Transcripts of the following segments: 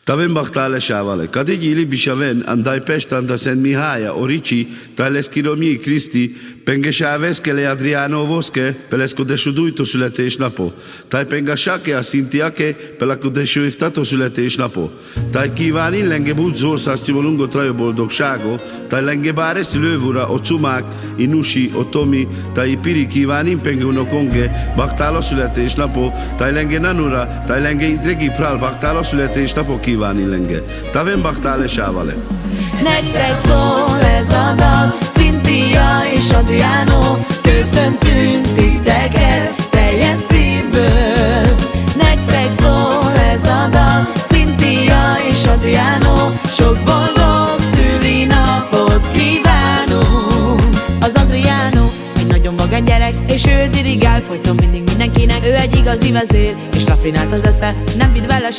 Tavem bachtale sávale. Kadigi libisaven andai pestanda Szent Mihája orici tales kiromii Kriszti pengesáveszkele Adriano voske peleszkodesudújtó születésnapo. Tai pengasake a szintiake pelakodesújftató születésnapo. Tai kívánni lenge budzorszásztivolungo trajo boldogságo. Tai lenge báresz lővura o cumák, inusi, o tomi, tai piri kívánni penguno konge bachtáló születésnapo. Tai lenge nanura, tai lenge intregi prál bachtáló születésnapo kívánni lenge. Tavem bachtale sávale. Nektek szól ez a dal, Cynthia és Adriano, köszöntünk titeket teljes szívből. Nektek szól ez a dal, Cynthia és Adriano, sok boldog szülinapot kívánunk. Az Adriano egy nagyon magány gyerek, és ő dirigál folyton mindig mindenkinek. Ő egy igazi vezér, és rafinált az esze, nem vidd vele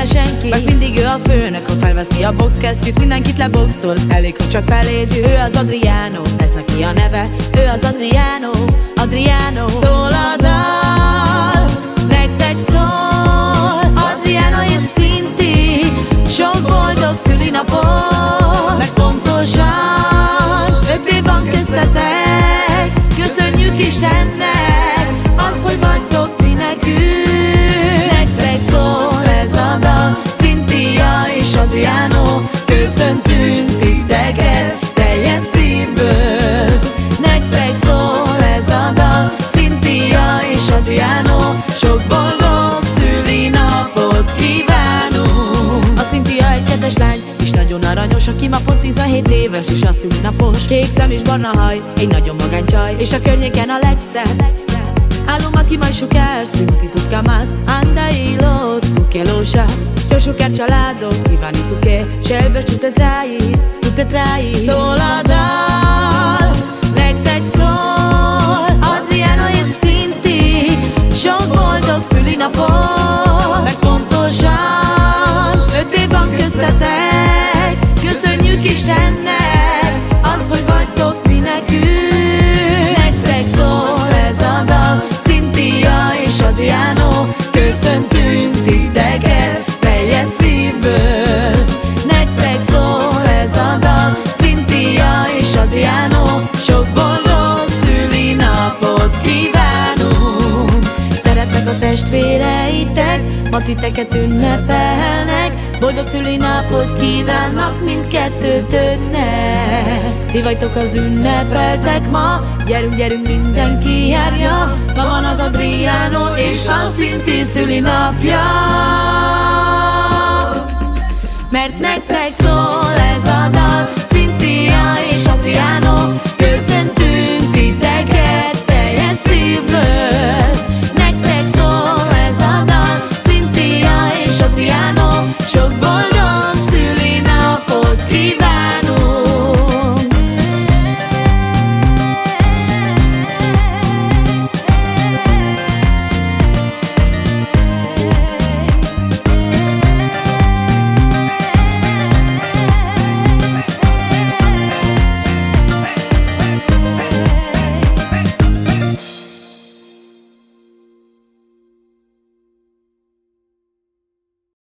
senki, mert mindig ő a főnök, ha felveszi a boxkesztyűt, mindenkit leboxol, elég, hogy csak feléd jön. Ő az Adriano, ez neki a neve, ő az Adriano, Adriano. Szól a dal, nektek szól, Adriano és Cinti, sok boldog szülinapot, mert pontosan 5 év van köztetek. Köszönjük Istennek az, hogy vagytok mi nekünk. Nektek szól ez a dal, Cynthia és Adriano, köszöntünk titeket teljes szívből. Nektek szól ez a dal, Cynthia és Adriano, sok boldog szülinapot kívánunk. A Cynthia egy kedves lány, és nagyon aranyos, aki ma pont 17 éves, és a szülinapos. Kék szem és barna haj, egy nagyon magány csaj, és a környéken a legszebb. Álom, aki majd sugársz, Cinti tutka más, andailo, tu que lo chas. Yo sugár családok, kívánni tu que, selbes tu te traes. Szól a dal, nektek szól, Adriano és Cinti, sok boldog szülinapot, mert pontosan 5 év van köztetek. Köszönjük Istennek az, hogy vagytok mi nekünk. Nektek szól ez a dal, Cynthia és Adriano, köszöntünk titeket teljes szívből. Nektek szól ez a dal, Cynthia és Adriano, sok boldog szülinapot kívánunk. Szeretnek a testvéreitek, ma titeket ünnepelnek, boldog szülinapot kívánnak mindkettőtöknek. Ti vagytok az ünnepeltek ma, gyerünk, gyerünk, mindenki járja. Ma van az Adriano és a Cinti szülinapja.